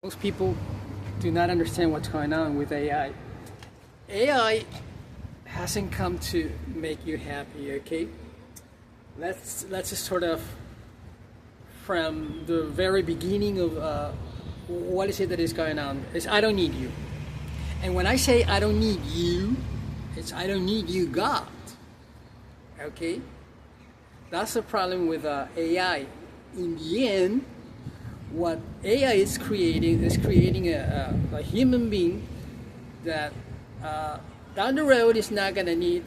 Most people do not understand what's going on with AI. AI hasn't come to make you happy, okay? Let's just sort of from the very beginning of what is it that is going on is I don't need you. And when I say I don't need you, it's I don't need you, God. Okay? That's the problem with AI. In the end, what AI is creating a human being that down the road is not going to need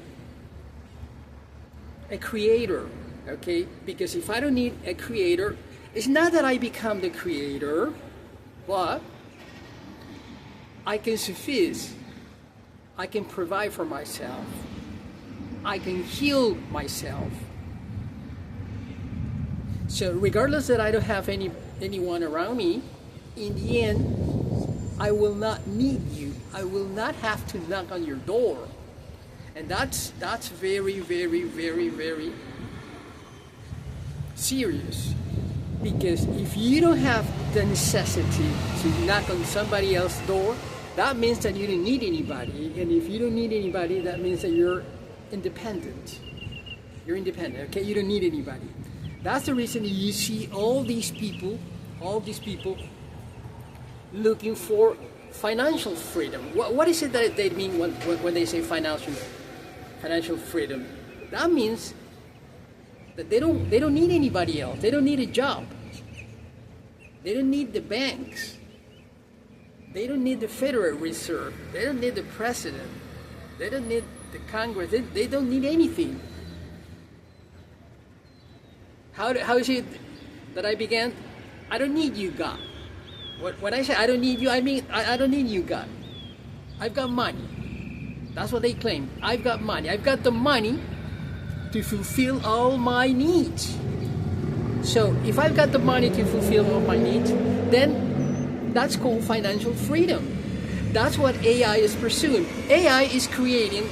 a creator, okay? Because if I don't need a creator, it's not that I become the creator, but I can suffice. I can provide for myself. I can heal myself. So regardless that I don't have anyone around me, in the end, I will not need you. I will not have to knock on your door. And that's very, very, very, very serious. Because if you don't have the necessity to knock on somebody else's door, that means that you don't need anybody. And if you don't need anybody, that means that you're independent. You're independent, okay? You don't need anybody. That's the reason you see all these people looking for financial freedom. What is it that they mean when they say financial freedom? That means that they don't need anybody else. They don't need a job. They don't need the banks. They don't need the Federal Reserve. They don't need the president. They don't need the Congress. They don't need anything. How is it that I began? I don't need you, God. When I say I don't need you, I mean I don't need you, God. I've got money. That's what they claim. I've got money. I've got the money to fulfill all my needs. So if I've got the money to fulfill all my needs, then that's called financial freedom. That's what AI is pursuing. AI is creating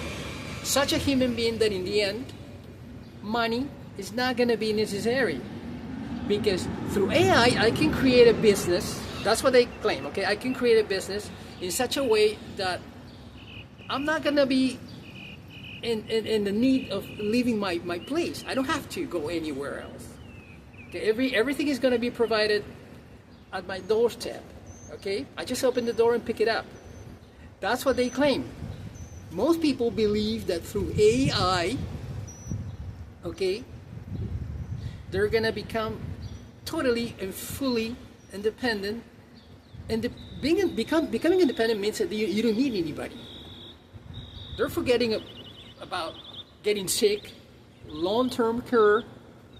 such a human being that in the end, money is not going to be necessary. Because through AI, I can create a business. That's what they claim, okay? I can create a business in such a way that I'm not going to be in the need of leaving my place. I don't have to go anywhere else. Okay, everything is going to be provided at my doorstep, okay? I just open the door and pick it up. That's what they claim. Most people believe that through AI, okay, they're going to become totally and fully independent. And becoming independent means that you don't need anybody. They're forgetting about getting sick, long-term care,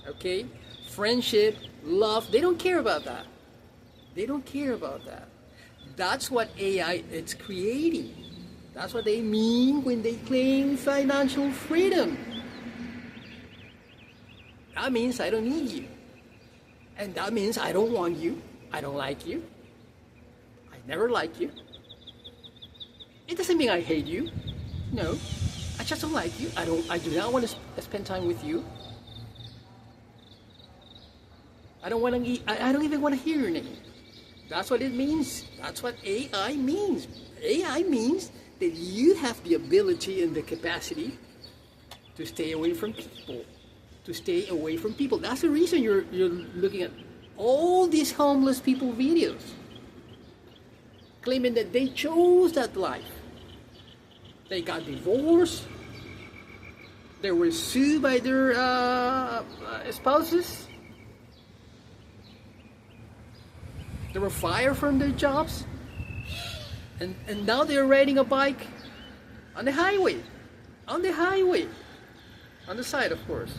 okay, friendship, love. They don't care about that. They don't care about that. That's what AI is creating. That's what they mean when they claim financial freedom. That means I don't need you. And that means I don't want you. I don't like you. I never like you. It doesn't mean I hate you. No. I just don't like you. I do not want to spend time with you. I don't even want to hear your name. That's what it means. That's what AI means. AI means that you have the ability and the capacity to stay away from people. To stay away from people. That's the reason you're looking at all these homeless people videos, claiming that they chose that life. They got divorced. They were sued by their spouses. They were fired from their jobs. And now they're riding a bike on the highway. On the highway. On the side, of course.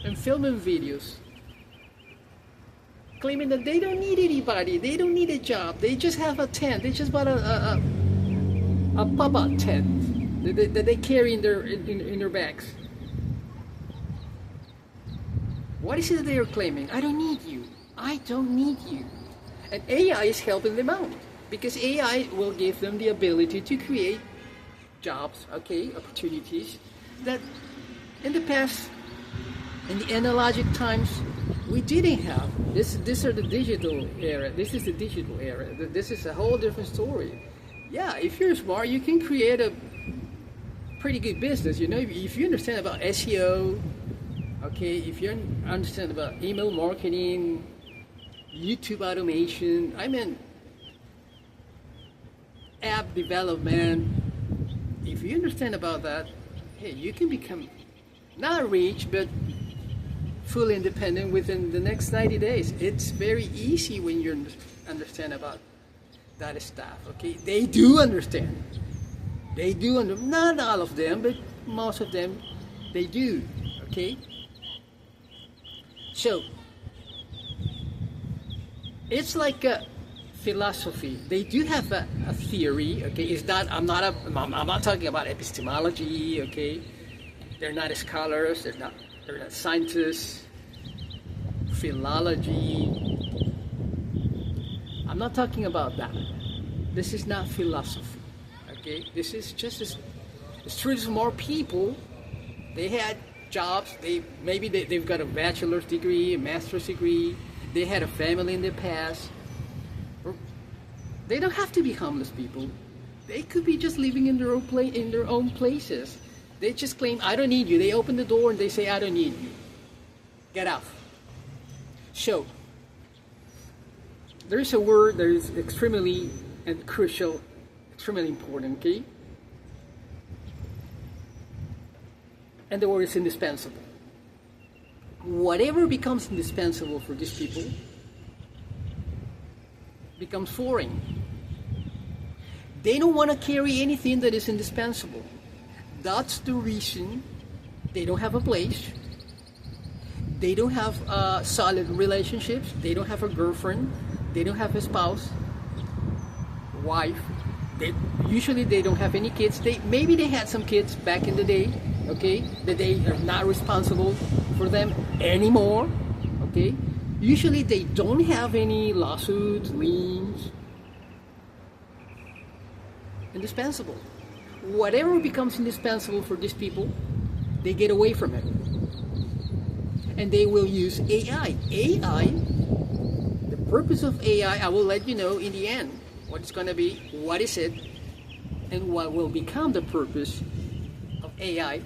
And filming videos. Claiming that they don't need anybody. They don't need a job. They just have a tent. They just bought a pop-up tent that they carry in their bags. What is it that they are claiming? I don't need you. I don't need you. And AI is helping them out. Because AI will give them the ability to create jobs, okay, opportunities that in the past, in the analogic times, We didn't have this. This are the digital era. This is the digital era. This is a whole different story. Yeah, if you're smart, you can create a pretty good business. You know, if you understand about SEO, okay, if you understand about email marketing, YouTube automation, I mean, app development. If you understand about that, hey, you can become not rich, but fully independent within the next 90 days. It's very easy when you understand about that stuff, okay? They do understand. They do, not all of them, but most of them, they do, okay? So, it's like a philosophy. They do have a theory, okay? It's not, I'm not talking about epistemology, okay? They're not scholars, they're not scientists, philology. I'm not talking about that. This is not philosophy, okay? This is just it's true. Smart people, they had jobs. They've got a bachelor's degree, a master's degree. They had a family in the past. They don't have to be homeless people. They could be just living in their own places. They just claim, I don't need you. They open the door and they say, I don't need you. Get out. So, there is a word that is extremely and crucial, extremely important, okay? And the word is indispensable. Whatever becomes indispensable for these people becomes foreign. They don't want to carry anything that is indispensable. That's the reason they don't have a place. They don't have solid relationships. They don't have a girlfriend. They don't have a spouse, wife. Usually they don't have any kids. Maybe they had some kids back in the day, okay? That they are not responsible for them anymore, okay? Usually they don't have any lawsuits, liens. Indispensable. Whatever becomes indispensable for these people, they get away from it. And they will use AI. AI, the purpose of AI, I will let you know in the end what it's going to be, what is it, and what will become the purpose of AI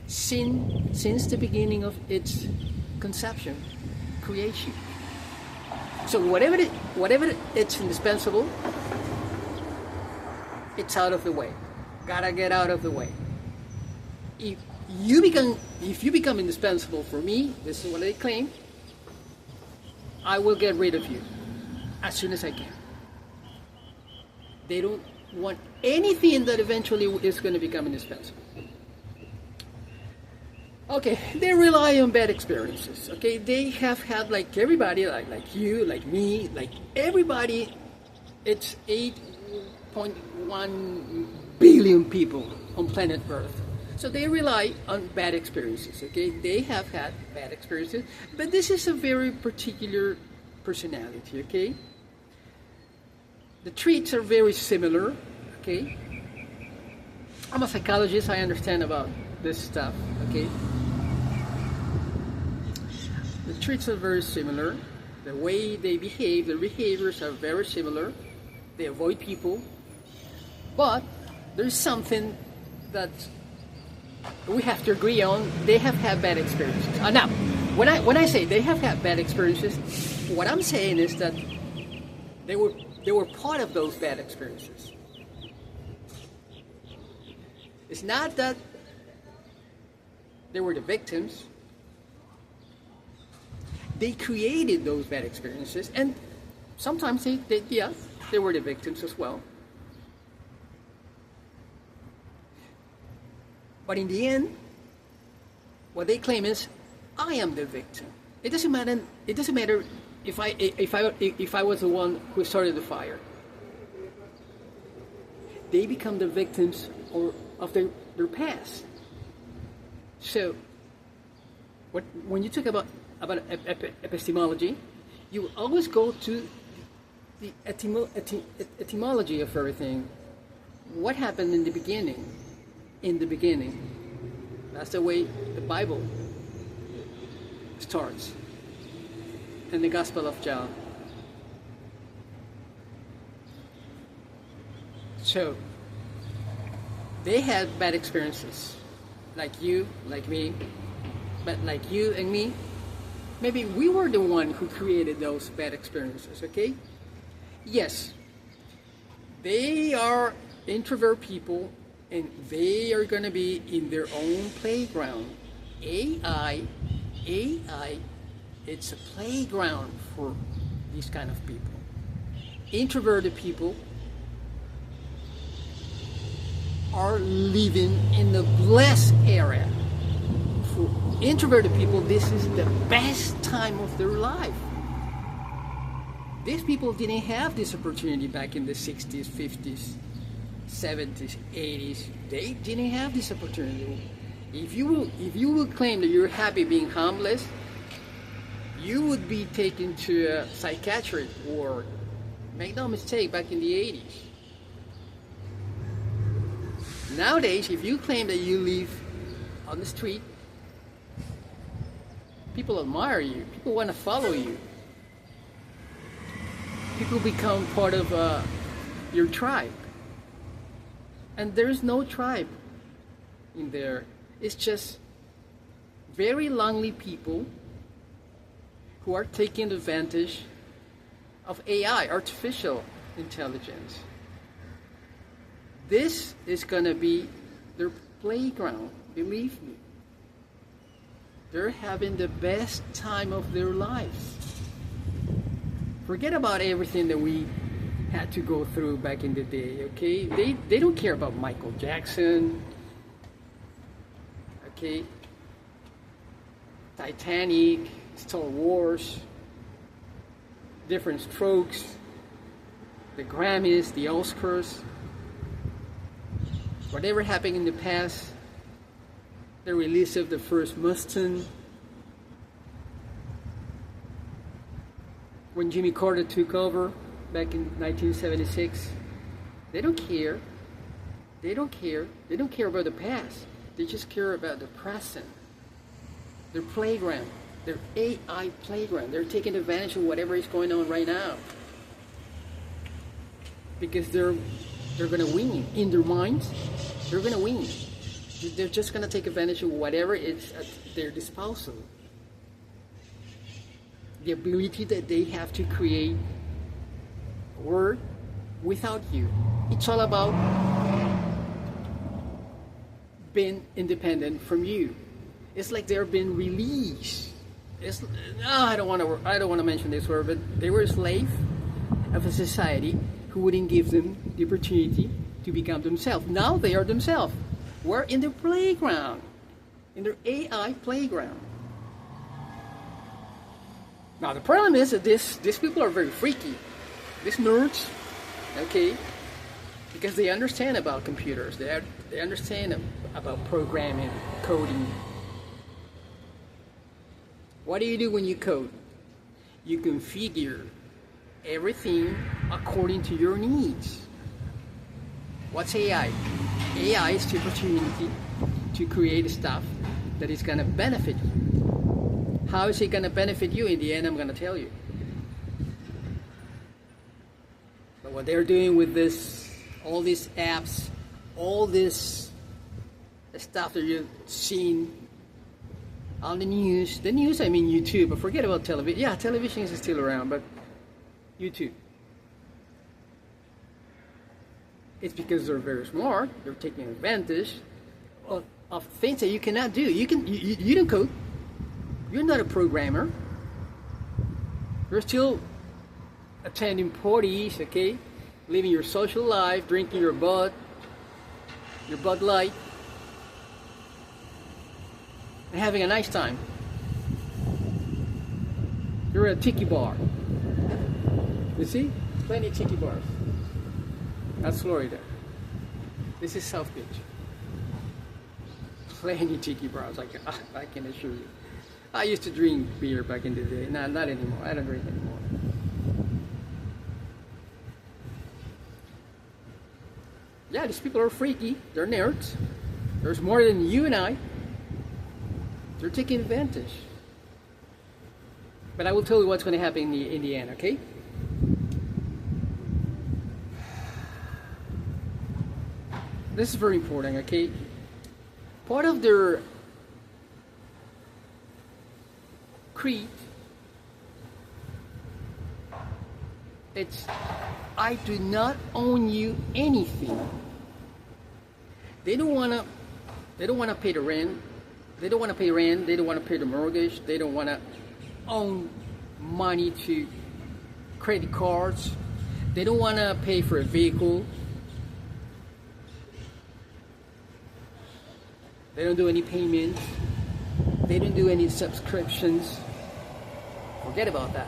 since the beginning of its conception, creation. So whatever it's indispensable, it's out of the way. Gotta get out of the way. If you become indispensable for me, this is what they claim, I will get rid of you as soon as I can. They don't want anything that eventually is going to become indispensable. Okay, they rely on bad experiences. Okay, they have had, like everybody, like you, like me, like everybody. It's 8.1 billion people on planet Earth. So they rely on bad experiences, okay? They have had bad experiences, but this is a very particular personality, okay? The traits are very similar, okay? I'm a psychologist, I understand about this stuff, okay? The traits are very similar. The way they behave, their behaviors are very similar. They avoid people, but there's something that we have to agree on. They have had bad experiences. Now, when I say they have had bad experiences, what I'm saying is that they were part of those bad experiences. It's not that they were the victims. They created those bad experiences, and sometimes they were the victims as well. But in the end, what they claim is, I am the victim. It doesn't matter. It doesn't matter if I was the one who started the fire. They become the victims of their past. So, when you talk about epistemology, you always go to the etymology of everything. What happened in the beginning? In the beginning. That's the way the Bible starts. in the Gospel of John. So, they had bad experiences, like you, like me, but like you and me, maybe we were the one who created those bad experiences, okay? Yes, they are introvert people, and they are going to be in their own playground. AI, it's a playground for these kind of people. Introverted people are living in the blessed area. For introverted people, this is the best time of their life. These people didn't have this opportunity back in the 60s, 50s, 70s, 80s. They didn't have this opportunity. If you will claim that you're happy being homeless, you would be taken to a psychiatric ward. Make no mistake, back in the 80s. Nowadays, if you claim that you live on the street, people admire you. People want to follow you. People become part of your tribe. And there's no tribe in there. It's just very lonely people who are taking advantage of AI, artificial intelligence. This is going to be their playground, believe me. They're having the best time of their lives. Forget about everything that we had to go through back in the day, okay? They don't care about Michael Jackson, okay? Titanic, Star Wars, different strokes, the Grammys, the Oscars, whatever happened in the past, the release of the first Mustang, when Jimmy Carter took over back in 1976, they don't care. They don't care. They don't care about the past. They just care about the present. Their playground, their AI playground. They're taking advantage of whatever is going on right now. Because they're going to win in their minds. They're going to win. They're just going to take advantage of whatever is at their disposal. The ability that they have to create a word without you. It's all about being independent from you. It's like they're being released. I don't want to mention this word, but they were a slave of a society who wouldn't give them the opportunity to become themselves. Now they are themselves. We're in their playground, in their AI playground. Now the problem is that these people are very freaky. These nerds, okay, because they understand about computers. They understand about programming, coding. What do you do when you code? You configure everything according to your needs. What's AI? AI is the opportunity to create stuff that is going to benefit you. How is it going to benefit you? In the end, I'm going to tell you. But what they're doing with all these apps, all this stuff that you're seeing on the news, I mean YouTube, but forget about television. Yeah, television is still around, but YouTube. It's because they're very smart. They're taking advantage of things that you cannot do. You don't code. You're not a programmer. You're still attending parties, okay? Living your social life, drinking your Bud Light, and having a nice time. You're at a tiki bar. You see? Plenty of tiki bars. That's Florida. This is South Beach. Plenty of tiki bars, I can assure you. I used to drink beer back in the day. No, not anymore. I don't drink anymore. Yeah, these people are freaky. They're nerds. There's more than you and I. They're taking advantage. But I will tell you what's going to happen in the end, okay? This is very important, okay? Part of their creed, it's, I do not own you anything. They don't wanna pay the rent. They don't want to pay rent. They don't want to pay the mortgage. They don't want to own money to credit cards. They don't want to pay for a vehicle. They don't do any payments. They don't do any subscriptions. Forget about that.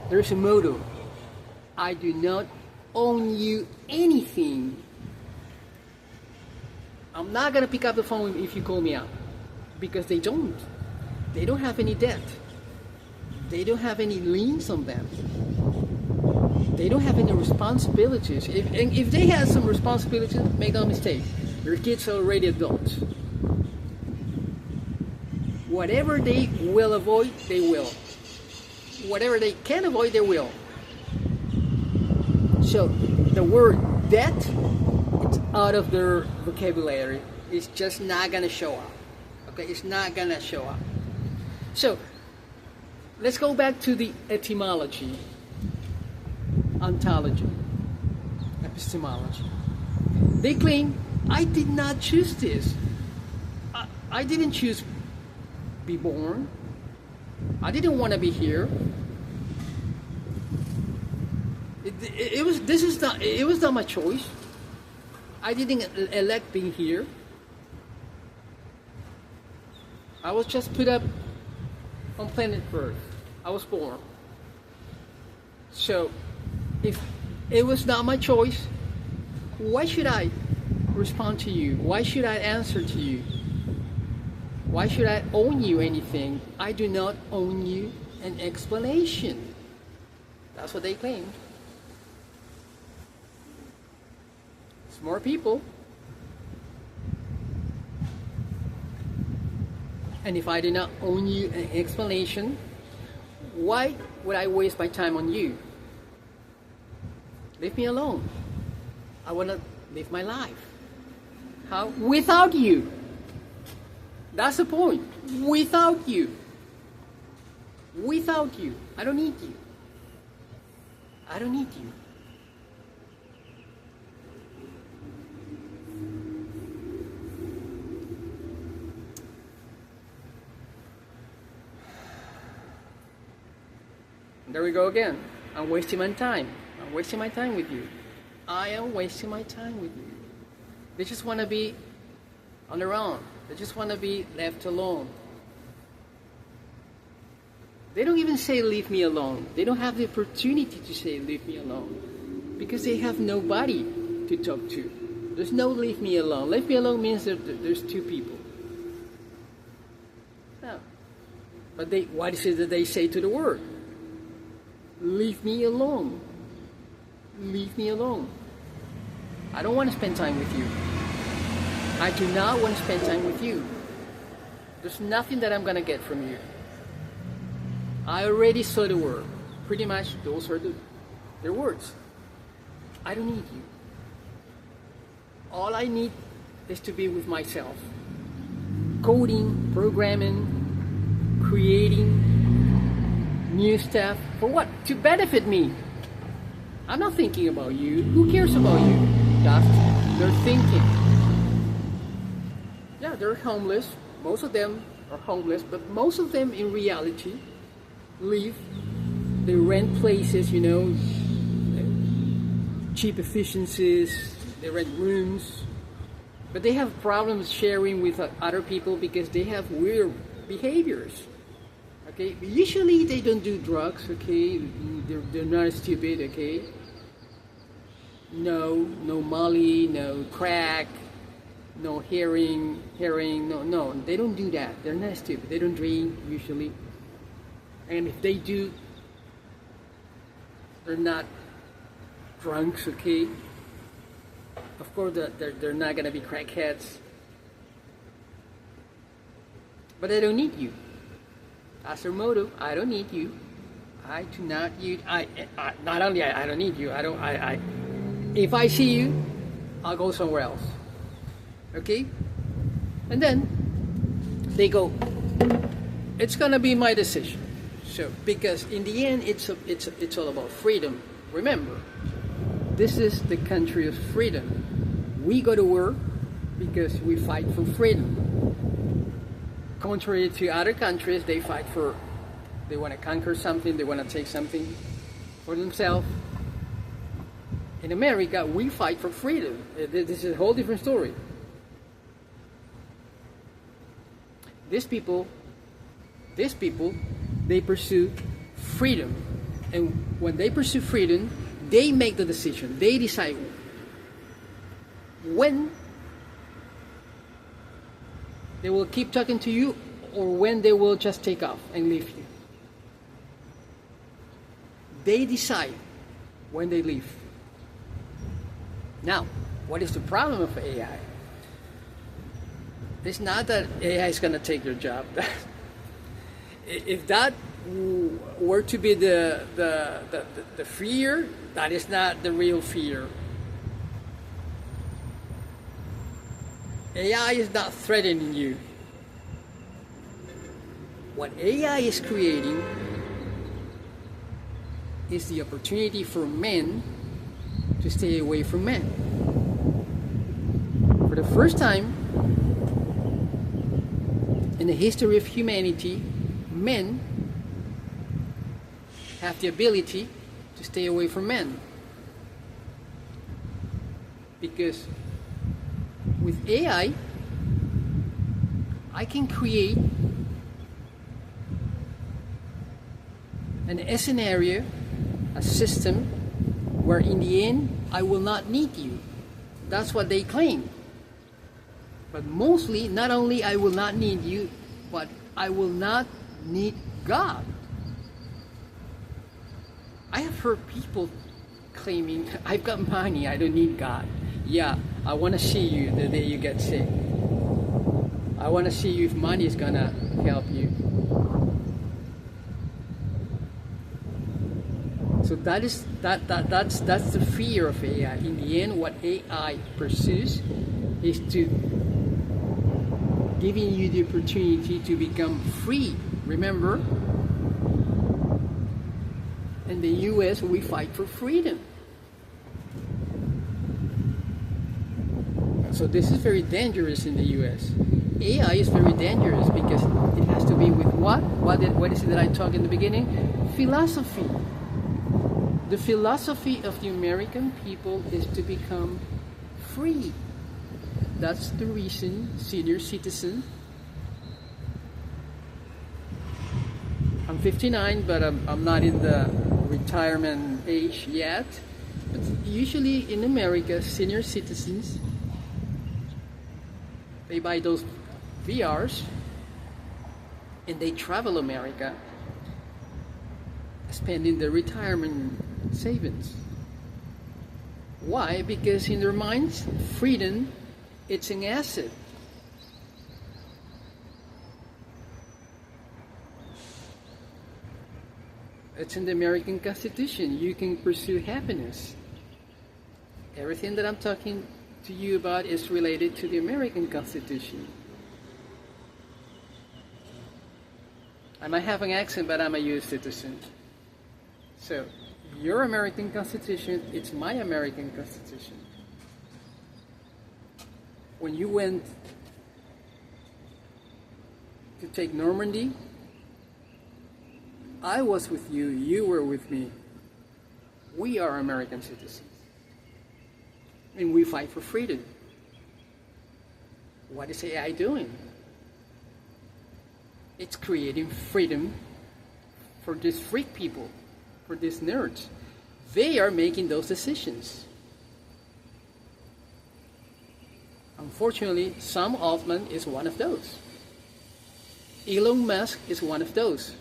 There's a motto. I do not own you anything. I'm not going to pick up the phone if you call me out. Because they don't. They don't have any debt. They don't have any liens on them. They don't have any responsibilities. If they had some responsibilities, make no mistake, their kids are already adults. Whatever they will avoid, they will. Whatever they can avoid, they will. So the word debt, it's out of their vocabulary. It's just not going to show up. Okay, it's not going to show up. So let's go back to the etymology, ontology, epistemology. They claim, I did not choose this. I didn't choose be born. I didn't want to be here. It was not my choice. I didn't elect being here. I was just put up on planet Earth. I was born. So, if it was not my choice, why should I respond to you? Why should I answer to you? Why should I own you anything? I do not own you an explanation. That's what they claimed. Smart people. And if I do not own you an explanation, why would I waste my time on you? Leave me alone. I want to live my life. How? Without you. That's the point. Without you. Without you. I don't need you. I don't need you. There we go again. I'm wasting my time. I'm wasting my time with you. I am wasting my time with you. They just want to be on their own. They just want to be left alone. They don't even say leave me alone. They don't have the opportunity to say leave me alone. Because they have nobody to talk to. There's no leave me alone. Leave me alone means that there's two people. No. But what is it that they say to the word? Leave me alone. Leave me alone. I don't want to spend time with you. I do not want to spend time with you. There's nothing that I'm going to get from you. I already saw the word. Pretty much those are their words. I don't need you. All I need is to be with myself. Coding, programming, creating new stuff. For what? To benefit me. I'm not thinking about you. Who cares about you? That's their thinking. Yeah, they're homeless. Most of them are homeless, but most of them in reality live. They rent places, cheap efficiencies. They rent rooms. But they have problems sharing with other people because they have weird behaviors. Okay, usually they don't do drugs, okay? They're not stupid, okay? No Molly, no crack, no heroin, no, they don't do that. They're not stupid. They don't drink usually. And if they do, they're not drunks, okay? Of course, they're not gonna be crackheads. But they don't need you. as their motto, I don't need you. I do not use. Not only I don't need you. I don't. If I see you, I'll go somewhere else. Okay. And then they go. It's gonna be my decision. So because in the end, it's all about freedom. Remember, this is the country of freedom. We go to war because we fight for freedom. Contrary to other countries, they fight for. They want to conquer something, they want to take something for themselves. In America, we fight for freedom. This is a whole different story. These people, they pursue freedom. And when they pursue freedom, they make the decision. They decide when they will keep talking to you or when they will just take off and leave you. They decide when they leave. Now, what is the problem of AI? It's not that AI is going to take your job. If that were to be the fear, that is not the real fear. AI is not threatening you. What AI is creating is the opportunity for men to stay away from men. For the first time in the history of humanity, men have the ability to stay away from men. Because with AI, I can create a scenario, a system where in the end I will not need you. That's what they claim. But mostly, not only I will not need you, but I will not need God. I have heard people claiming, I've got money, I don't need God. Yeah, I want to see you the day you get sick. I want to see you if money is gonna help you. So that's the fear of AI. In the end, what AI pursues is to giving you the opportunity to become free. Remember, in the US, we fight for freedom. So this is very dangerous in the US. AI is very dangerous because it has to be with what? What is it that I talked in the beginning? Philosophy. The philosophy of the American people is to become free. That's the reason senior citizen. I'm 59, but I'm not in the retirement age yet. But usually in America, senior citizens, they buy those VRs and they travel America, spending their retirement savings. Why? Because in their minds, freedom, it's an asset. It's in the American Constitution. You can pursue happiness. Everything that I'm talking to you about is related to the American Constitution. I might have an accent, but I'm a US citizen. So, your American Constitution, it's my American Constitution. When you went to take Normandy, I was with you, you were with me. We are American citizens. And we fight for freedom. What is AI doing? It's creating freedom for these freak people, for these nerds. They are making those decisions. Unfortunately, Sam Altman is one of those. Elon Musk is one of those.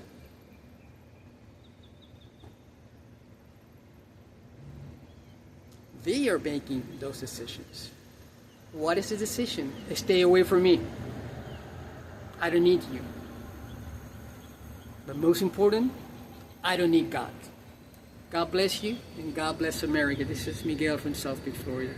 They are making those decisions. What is the decision? Stay away from me. I don't need you. But most important, I don't need God. God bless you, and God bless America. This is Miguel from South Beach, Florida.